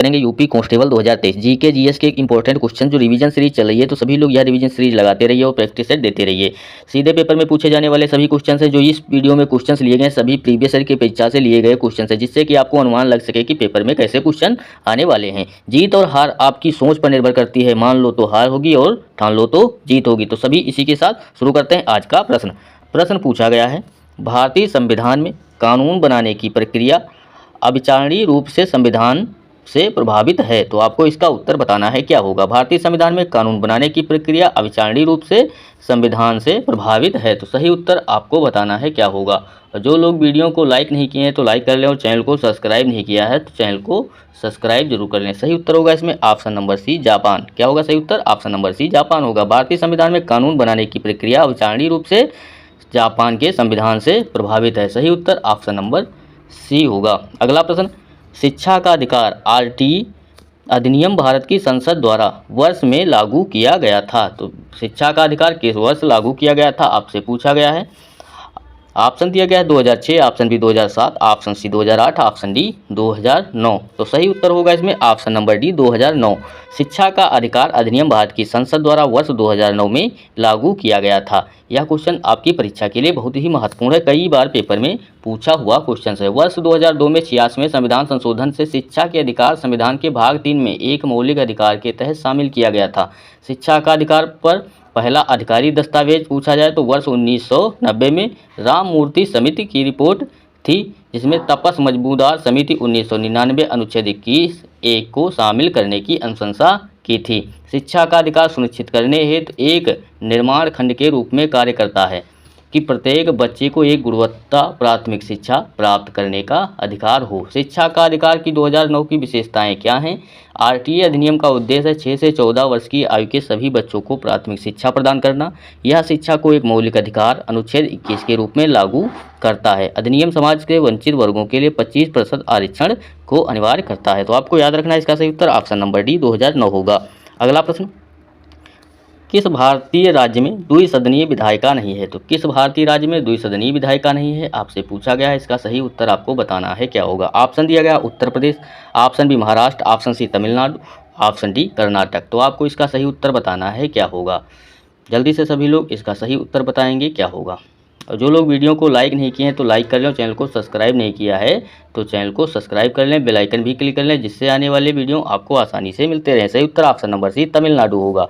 करेंगे UP constable 2023 GK GS के important question जो रिवीजन सीरीज चल रही है, तो सभी लोग यह रिवीजन सीरीज लगाते रहिए और प्रैक्टिस सेट देते रहिए। सीधे पेपर में पूछे जाने वाले सभी क्वेश्चन हैं। जो इस वीडियो में क्वेश्चन लिए गए सभी प्रीवियस ईयर के परीक्षा से लिए गए क्वेश्चन है, जिससे कि आपको अनुमान लग सके कि पेपर में कैसे क्वेश्चन आने वाले हैं। जीत और हार आपकी सोच पर निर्भर करती है। मान लो तो हार होगी और ठान लो तो जीत होगी। तो सभी इसी के साथ शुरू करते हैं आज का प्रश्न पूछा गया है, भारतीय संविधान में कानून बनाने की प्रक्रिया अविचारणीय रूप से संविधान से प्रभावित है। तो आपको इसका उत्तर बताना है क्या होगा। भारतीय संविधान में कानून बनाने की प्रक्रिया अविचारणीय रूप से संविधान से प्रभावित है। तो सही उत्तर आपको बताना है क्या होगा। और जो लोग वीडियो को लाइक नहीं किए हैं तो लाइक कर लें, और चैनल को सब्सक्राइब नहीं किया है तो चैनल को सब्सक्राइब जरूर कर लें। सही उत्तर होगा इसमें ऑप्शन नंबर सी, जापान। क्या होगा सही उत्तर? ऑप्शन नंबर सी, जापान होगा। भारतीय संविधान में कानून बनाने की प्रक्रिया अविचारणीय रूप से जापान के संविधान से प्रभावित है। सही उत्तर ऑप्शन नंबर सी होगा। अगला प्रश्न, शिक्षा का अधिकार आरटी अधिनियम भारत की संसद द्वारा वर्ष में लागू किया गया था। तो शिक्षा का अधिकार किस वर्ष लागू किया गया था आपसे पूछा गया है। ऑप्शन दिया गया है 2006, option B 2007, option C 2008, option D 2009। तो सही उत्तर होगा इसमें ऑप्शन नंबर डी 2009। शिक्षा का अधिकार अधिनियम भारत की संसद द्वारा वर्ष 2009 में लागू किया गया था। यह क्वेश्चन आपकी परीक्षा के लिए बहुत ही महत्वपूर्ण है, कई बार पेपर में पूछा हुआ क्वेश्चन है। वर्ष 2002 में 86वें संविधान संशोधन से शिक्षा के अधिकार संविधान के भाग 3 में एक मौलिक अधिकार के तहत शामिल किया गया था। शिक्षा का अधिकार पर पहला अधिकारी दस्तावेज पूछा जाए तो वर्ष 1990 में राममूर्ति समिति की रिपोर्ट थी, जिसमें तपस मजबूदार समिति 1999 अनुच्छेद 21(1) को शामिल करने की अनुशंसा की थी। शिक्षा का अधिकार सुनिश्चित करने हेतु एक निर्माण खंड के रूप में कार्य करता है कि प्रत्येक बच्चे को एक गुणवत्ता प्राथमिक शिक्षा प्राप्त करने का अधिकार हो। शिक्षा का अधिकार की 2009 की विशेषताएं क्या हैं? आरटीए अधिनियम का उद्देश्य है 6 से 14 वर्ष की आयु के सभी बच्चों को प्राथमिक शिक्षा प्रदान करना। यह शिक्षा को एक मौलिक अधिकार अनुच्छेद 21 के रूप में लागू करता है। अधिनियम समाज के वंचित वर्गों के लिए 25% आरक्षण को अनिवार्य करता है। तो आपको याद रखना है इसका सही उत्तर ऑप्शन नंबर डी 2009 होगा। अगला प्रश्न, किस भारतीय राज्य में द्विसदनीय विधायिका नहीं है? तो किस भारतीय राज्य में द्विसदनीय विधायिका नहीं है आपसे पूछा गया है। इसका सही उत्तर आपको बताना है क्या होगा। ऑप्शन दिया गया Uttar Pradesh, option B Maharashtra, option C Tamil Nadu, option D Karnataka. तो आपको इसका सही उत्तर बताना है क्या होगा। जल्दी से सभी लोग इसका सही उत्तर बताएंगे क्या होगा। और जो लोग वीडियो को लाइक नहीं किए हैं तो लाइक कर लें, चैनल को सब्सक्राइब नहीं किया है तो चैनल को सब्सक्राइब कर लें, बेल आइकन भी क्लिक कर लें, जिससे आने वाले वीडियो आपको आसानी से मिलते रहें। सही उत्तर ऑप्शन नंबर सी, तमिलनाडु होगा।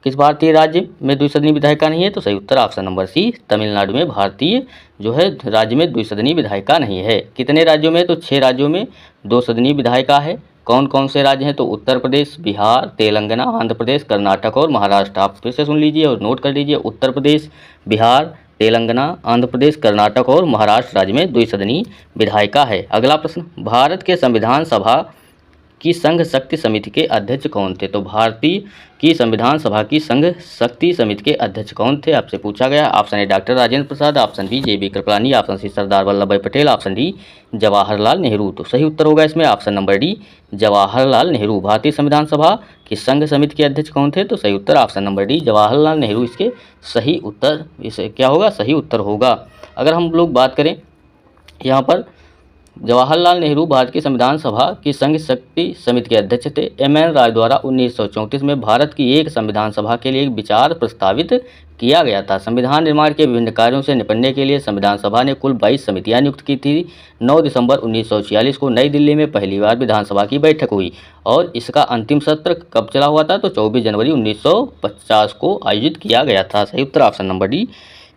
किस भारतीय राज्य में द्विसदनीय विधायिका नहीं है? तो सही उत्तर ऑप्शन नंबर सी, तमिलनाडु में भारतीय जो है राज्य में द्विसदनीय विधायिका नहीं है। कितने राज्यों में? तो 6 राज्यों में दो सदनीय विधायिका है। कौन कौन से राज्य हैं? तो उत्तर प्रदेश, बिहार, तेलंगाना, आंध्र प्रदेश, कर्नाटक और महाराष्ट्र। आप फिर से सुन लीजिए और नोट कर लीजिए। उत्तर प्रदेश, बिहार, तेलंगाना, आंध्र प्रदेश, कर्नाटक और महाराष्ट्र राज्य में द्विसदनीय विधायिका है। अगला प्रश्न, भारत के संविधान सभा की संघ शक्ति समिति के अध्यक्ष कौन थे? तो भारतीय की संविधान सभा की संघ शक्ति समिति के अध्यक्ष कौन थे आपसे पूछा गया। Option A doctor Rajendra Prasad, option B J B Kripalani, option C Sardar Vallabh Bhai Patel, option D Jawaharlal Nehru. तो सही उत्तर होगा इसमें option number D Jawaharlal Nehru. भारतीय संविधान सभा की संघ समिति के अध्यक्ष कौन थे? तो सही उत्तर option number D Jawaharlal Nehru इसके सही उत्तर, इसे क्या होगा सही उत्तर होगा। अगर हम लोग बात करें यहाँ पर, जवाहरलाल नेहरू भारत की संविधान सभा की संघ शक्ति समिति के अध्यक्ष थे। एम.एन. राय द्वारा 1934 में भारत की एक संविधान सभा के लिए एक विचार प्रस्तावित किया गया था। संविधान निर्माण के विभिन्न कार्यों से निपटने के लिए संविधान सभा ने कुल 22 समितियां नियुक्त की थी। 9 दिसंबर 1946 को नई दिल्ली में पहली बार विधानसभा की बैठक हुई और इसका अंतिम सत्र कब चला हुआ था? तो 24 जनवरी 1950 को आयोजित किया गया था। सही उत्तर option number D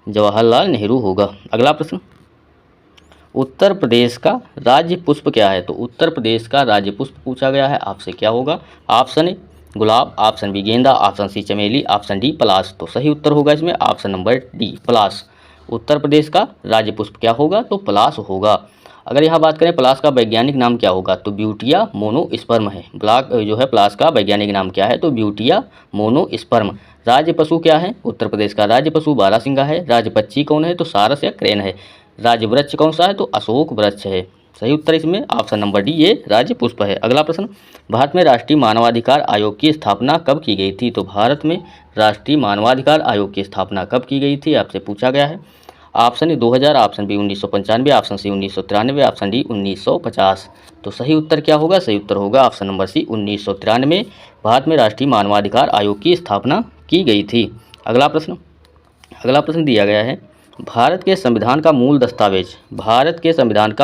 Jawaharlal Nehru होगा। अगला प्रश्न, उत्तर प्रदेश का राज्य पुष्प क्या है? तो उत्तर प्रदेश का राज्य पुष्प पूछा गया है आपसे क्या होगा। ऑप्शन ए गुलाब, ऑप्शन बी गेंदा, ऑप्शन सी चमेली, ऑप्शन डी पलाश। तो सही उत्तर होगा इसमें ऑप्शन नंबर डी पलाश। उत्तर प्रदेश का राज्य पुष्प क्या होगा? तो पलाश होगा। अगर यहाँ बात करें पलाश का वैज्ञानिक नाम क्या होगा? तो ब्यूटिया मोनोस्पर्म है। जो है पलाश का वैज्ञानिक नाम क्या है? तो ब्यूटिया मोनोस्पर्म। राज्य पशु क्या है? उत्तर प्रदेश का राज्य पशु बारहसिंगा है। राज्य पक्षी कौन है? तो सारस या क्रेन है। राज्य वृक्ष कौन सा है? तो अशोक वृक्ष है। सही उत्तर इसमें ऑप्शन नंबर डी ये राज्य पुष्प है। अगला प्रश्न, भारत में राष्ट्रीय मानवाधिकार आयोग की स्थापना कब की गई थी? तो भारत में राष्ट्रीय मानवाधिकार आयोग की स्थापना कब की गई थी आपसे पूछा गया है। Option A 2000, option B 1995, option C 1993, option D 1950। तो सही उत्तर क्या होगा? सही उत्तर होगा ऑप्शन नंबर सी 1993। भारत में राष्ट्रीय मानवाधिकार आयोग की स्थापना की गई थी। अगला प्रश्न दिया गया है, भारत के संविधान का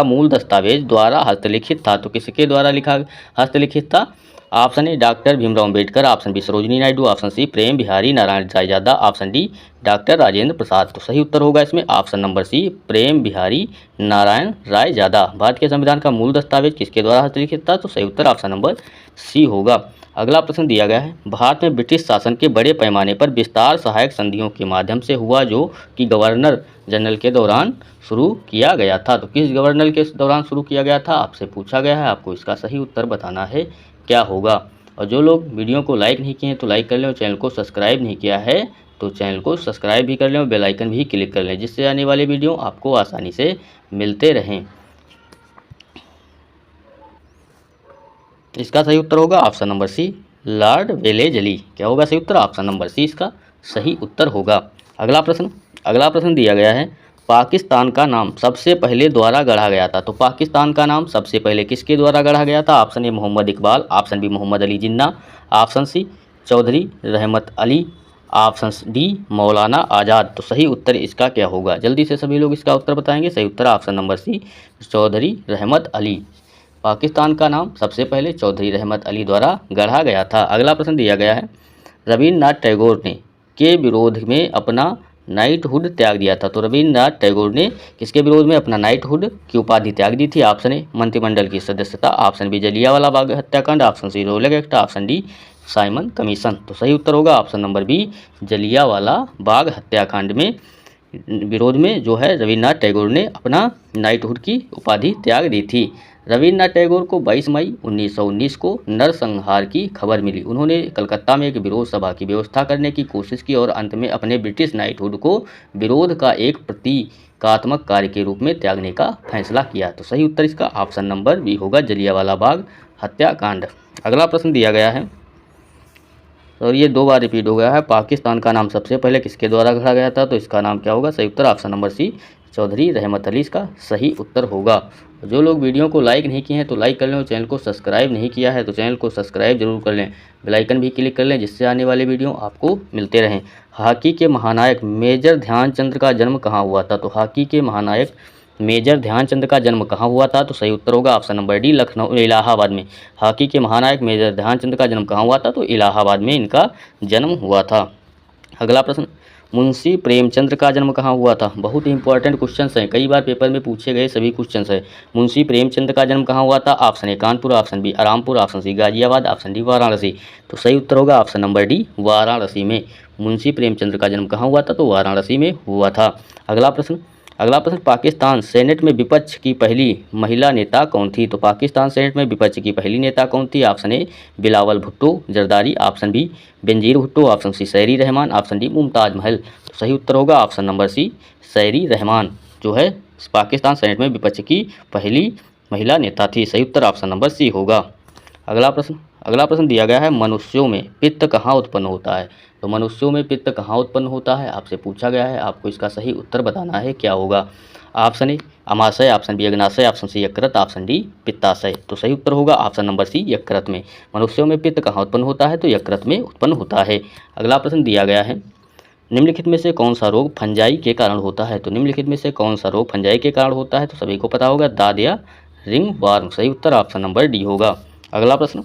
मूल दस्तावेज द्वारा हस्तलिखित था। तो किसके द्वारा हस्तलिखित था? Option A doctor Bhimrao Ambedkar, option B Sarojini Naidu, option C Prem Bihari Narayan Raizada, option D doctor Rajendra Prasad. तो सही उत्तर होगा इसमें option number C Prem Bihari Narayan Raizada. Bharat के संविधान का मूल दस्तावेज किसके द्वारा हस्तलिखित था? तो सही उत्तर ऑप्शन नंबर सी होगा। अगला प्रश्न दिया गया है, भारत में ब्रिटिश शासन के बड़े पैमाने पर विस्तार सहायक संधियों के माध्यम से हुआ जो कि गवर्नर जनरल के दौरान शुरू किया गया था। तो किस गवर्नर के दौरान शुरू किया गया था आपसे पूछा गया है, आपको इसका सही उत्तर बताना है क्या होगा। और जो लोग वीडियो को लाइक नहीं किए हैं तो लाइक कर लें, और चैनल को सब्सक्राइब नहीं किया है तो चैनल को सब्सक्राइब भी कर लें और बेल आइकन भी क्लिक कर लें, जिससे आने वाले वीडियो आपको आसानी से मिलते रहें। इसका सही उत्तर होगा option number C Lord Wellesley. क्या होगा सही उत्तर? ऑप्शन नंबर सी इसका सही उत्तर होगा। अगला प्रश्न दिया गया है, पाकिस्तान का नाम सबसे पहले द्वारा गढ़ा गया था। तो पाकिस्तान का नाम सबसे पहले किसके द्वारा गढ़ा गया था? Option A Mohammad Iqbal, option B Mohammad Ali Jinnah, option C Chaudhry Rahmat Ali, option D मौलाना आज़ाद। तो सही उत्तर इसका क्या होगा? जल्दी से सभी लोग इसका उत्तर बताएंगे। सही उत्तर ऑप्शन नंबर सी चौधरी रहमत अली। पाकिस्तान का नाम सबसे पहले चौधरी रहमत अली द्वारा गढ़ा गया था। अगला प्रश्न दिया गया है, रविन्द्रनाथ टैगोर ने के विरोध में अपना नाइटहुड त्याग दिया था। तो रविन्द्रनाथ टैगोर ने किसके विरोध में अपना नाइटहुड की उपाधि त्याग दी थी? ऑप्शन ए मंत्रिमंडल की सदस्यता, ऑप्शन बी जलियांवाला बाग हत्याकांड, option C Rowlatt act, option D Simon commission. तो सही उत्तर होगा option number B Jallianwala Bagh हत्याकांड में विरोध में जो है रविन्द्रनाथ टैगोर ने अपना नाइटहुड की उपाधि त्याग दी थी। रविन्द्रनाथ टैगोर को 22 मई 1919 को नरसंहार की खबर मिली। उन्होंने कलकत्ता में एक विरोध सभा की व्यवस्था करने की कोशिश की और अंत में अपने ब्रिटिश नाइटहुड को विरोध का एक प्रतीकात्मक कार्य के रूप में त्यागने का फैसला किया। तो सही उत्तर इसका ऑप्शन नंबर बी होगा जलियांवाला बाग हत्याकांड। अगला प्रश्न दिया गया है और ये 2 बार रिपीट हो गया है, पाकिस्तान का नाम सबसे पहले किसके द्वारा गढ़ा गया था? तो इसका नाम क्या होगा? सही उत्तर ऑप्शन नंबर सी चौधरी रहमत अली इसका सही उत्तर होगा। जो लोग वीडियो को लाइक नहीं किए हैं तो लाइक कर लें, और चैनल को सब्सक्राइब नहीं किया है तो चैनल को सब्सक्राइब जरूर कर लें, बेल आइकन भी क्लिक कर लें, जिससे आने वाले वीडियो आपको मिलते रहें। हॉकी के महानायक मेजर ध्यानचंद का जन्म कहाँ हुआ था? तो हॉकी के महानायक मेजर ध्यानचंद का जन्म कहाँ हुआ था? तो सही उत्तर होगा option number D Lucknow Allahabad में। हॉकी के महानायक मेजर ध्यानचंद का जन्म कहाँ हुआ था? तो इलाहाबाद में इनका जन्म हुआ था। अगला प्रश्न, मुंशी प्रेमचंद का जन्म कहाँ हुआ था? बहुत ही इंपॉर्टेंट क्वेश्चन हैं, कई बार पेपर में पूछे गए सभी क्वेश्चन हैं। मुंशी प्रेमचंद का जन्म कहाँ हुआ था? Option A Kanpur, option B Arampur, option C Ghaziabad, option D Varanasi. तो सही उत्तर होगा ऑप्शन नंबर डी वाराणसी में। मुंशी प्रेमचंद का जन्म कहाँ हुआ था? तो वाराणसी में हुआ था। अगला प्रश्न, पाकिस्तान सेनेट में विपक्ष की पहली महिला नेता कौन थी? तो पाकिस्तान सेनेट में विपक्ष की पहली नेता कौन थी? Option A Bilawal Bhutto Zardari, option B Benazir Bhutto, option C Sherry Rehman, option D Mumtaz Mahal. तो सही उत्तर होगा ऑप्शन नंबर सी सैरी रहमान, जो है पाकिस्तान सेनेट में विपक्ष की पहली महिला नेता थी। सही उत्तर ऑप्शन नंबर सी होगा। अगला प्रश्न दिया गया है, मनुष्यों में पित्त कहाँ उत्पन्न होता है? तो मनुष्यों में पित्त कहाँ उत्पन्न होता है आपसे पूछा गया है, आपको इसका सही उत्तर बताना है क्या होगा। ऑप्शन ए अमाशय, ऑप्शन बी अग्नाशय, ऑप्शन सी यकृत, ऑप्शन डी पित्ताशय। तो सही उत्तर होगा ऑप्शन नंबर सी यकृत में। मनुष्यों में पित्त कहाँ उत्पन्न होता है? तो यकृत में उत्पन्न होता है। अगला प्रश्न दिया गया है, निम्नलिखित में से कौन सा रोग फंजाई के कारण होता है? तो निम्नलिखित में से कौन सा रोग फंजाई के कारण होता है? तो सभी को पता होगा, दाद या रिंग वार्म। सही उत्तर ऑप्शन नंबर डी होगा। अगला प्रश्न,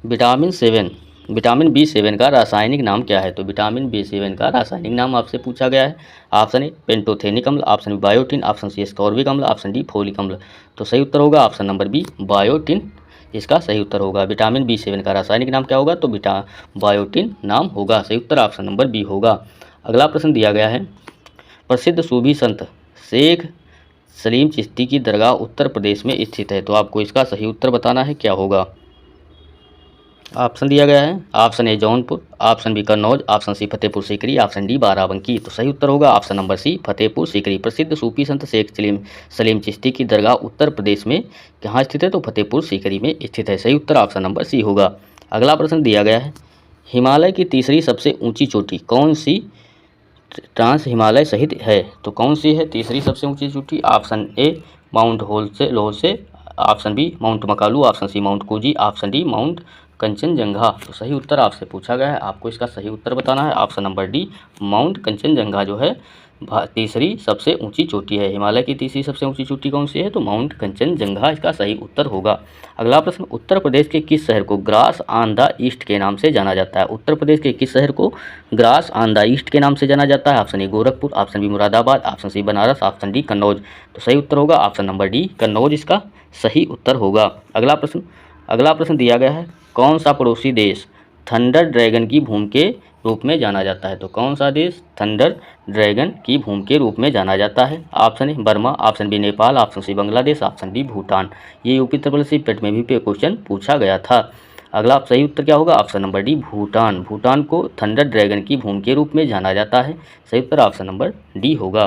विटामिन B7 का रासायनिक नाम क्या है? तो विटामिन B7 का रासायनिक नाम आपसे पूछा गया है। ऑप्शन ए पेंटोथेनिक अम्ल, option B biotin, option C ascorbic अम्ल, ऑप्शन डी फोलिक अम्ल। तो सही उत्तर होगा ऑप्शन नंबर बी बायोटिन, इसका सही उत्तर होगा। विटामिन B7 का रासायनिक नाम क्या होगा? तो बायोटिन नाम होगा। सही उत्तर ऑप्शन नंबर बी होगा। अगला प्रश्न दिया गया है, प्रसिद्ध सूफी संत शेख सलीम चिश्ती की दरगाह उत्तर प्रदेश में स्थित है। तो आपको इसका सही उत्तर बताना है क्या होगा। ऑप्शन दिया गया है, option A Jaunpur, option B Kannauj, option C Fatehpur Sikri, option D Barabanki. तो सही उत्तर होगा option number C Fatehpur Sikri. प्रसिद्ध सूफी संत शेख सलीम चिश्ती की दरगाह उत्तर प्रदेश में कहाँ स्थित है? तो फतेहपुर सीकरी में स्थित है। सही उत्तर ऑप्शन नंबर सी होगा। अगला प्रश्न दिया गया है, हिमालय की तीसरी सबसे ऊंची चोटी कौन सी ट्रांस हिमालय सहित है तो कौन सी है तीसरी सबसे ऊंची चोटी? Option A mount Lhotse, option B mount Makalu, option C mount कोजी, ऑप्शन डी माउंट कंचनजंगा। तो सही उत्तर आपसे पूछा गया है, आपको इसका सही उत्तर बताना है। Option number D mount Kanchenjunga जो है तीसरी सबसे ऊंची चोटी है। हिमालय की तीसरी सबसे ऊंची चोटी कौन सी है? तो माउंट कंचनजंगा इसका सही उत्तर होगा। अगला प्रश्न, उत्तर प्रदेश के किस शहर को ग्रास ऑन द ईस्ट के नाम से जाना जाता है? उत्तर प्रदेश के किस शहर को ग्रास ऑन द ईस्ट के नाम से जाना जाता है? Option A Gorakhpur, option B Moradabad, option C Banaras, option D Kannauj. तो सही उत्तर होगा ऑप्शन नंबर डी कन्नौज इसका सही उत्तर होगा। अगला प्रश्न दिया गया है, कौन सा पड़ोसी देश थंडर ड्रैगन की भूमि के रूप में जाना जाता है? तो कौन सा देश थंडर ड्रैगन की भूमि के रूप में जाना जाता है? Option A Burma, option B Nepal, option C Bangladesh, option D Bhutan. ये यूपी ट्रिपल सी पेट में भी क्वेश्चन पूछा गया था। अगला सही उत्तर क्या होगा? Option number D Bhutan. Bhutan को थंडर ड्रैगन की भूमि के रूप में जाना जाता है। सही उत्तर ऑप्शन नंबर डी होगा।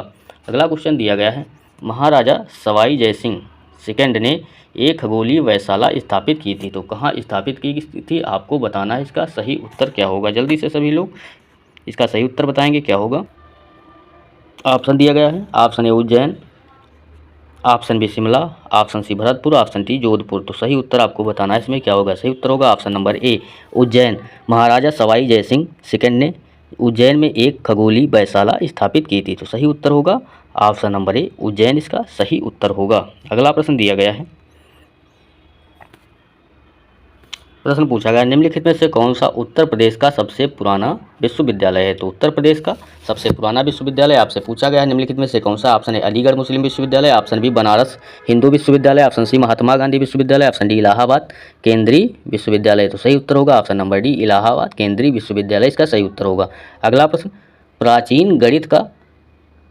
अगला क्वेश्चन दिया गया है, महाराजा सवाई जय सिंह सेकंड ने एक खगोलीय वेधशाला स्थापित की थी तो कहाँ स्थापित की थी? आपको बताना है इसका सही उत्तर क्या होगा। जल्दी से सभी लोग इसका सही उत्तर बताएंगे क्या होगा। ऑप्शन दिया गया है, option A Ujjain, option B Shimla, option C Bharatpur, option D Jodhpur. तो सही उत्तर आपको बताना है इसमें क्या होगा। सही उत्तर होगा option number A Ujjain. Maharaja Sawai Jai Singh second ने उज्जैन में एक खगोलीय वेधशाला स्थापित की थी तो सही उत्तर होगा ऑप्शन नंबर ए उज्जैन इसका सही उत्तर होगा। अगला प्रश्न दिया गया है, प्रश्न पूछा गया निम्नलिखित में से कौन सा उत्तर प्रदेश का सबसे पुराना विश्वविद्यालय है? तो उत्तर प्रदेश का सबसे पुराना विश्वविद्यालय आपसे पूछा गया है निम्नलिखित में से कौन सा? ऑप्शन ए अलीगढ़ मुस्लिम विश्वविद्यालय, ऑप्शन बी बनारस हिंदू विश्वविद्यालय, ऑप्शन सी महात्मा गांधी विश्वविद्यालय, ऑप्शन डी इलाहाबाद केंद्रीय विश्वविद्यालय। तो सही उत्तर होगा ऑप्शन नंबर डी इलाहाबाद केंद्रीय विश्वविद्यालय इसका सही उत्तर होगा। अगला प्रश्न, प्राचीन गणित का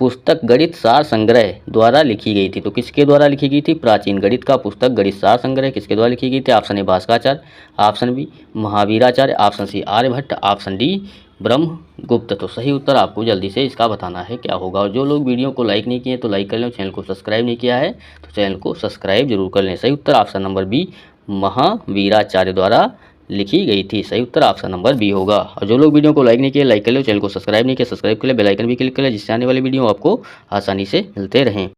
पुस्तक गणित सार संग्रह द्वारा लिखी गई थी तो किसके द्वारा लिखी गई थी? प्राचीन गणित का पुस्तक गणित सार संग्रह किसके द्वारा लिखी गई थी? Option A Bhaskaracharya, option B Mahaviracharya, option C Aryabhata, option D Brahmagupta. तो सही उत्तर आपको जल्दी से इसका बताना है क्या होगा। और जो लोग वीडियो को लाइक नहीं किए तो लाइक कर लें, चैनल को सब्सक्राइब नहीं किया है तो चैनल को सब्सक्राइब जरूर कर लें। सही उत्तर ऑप्शन नंबर बी महावीराचार्य द्वारा लिखी गई थी। सही उत्तर ऑप्शन नंबर बी होगा। और जो लोग वीडियो को लाइक नहीं किए लाइक कर लो, चैनल को सब्सक्राइब नहीं किया सब्सक्राइब कर ले, बेल आइकन भी क्लिक कर ले जिससे आने वाली वीडियो आपको आसानी से मिलते रहें।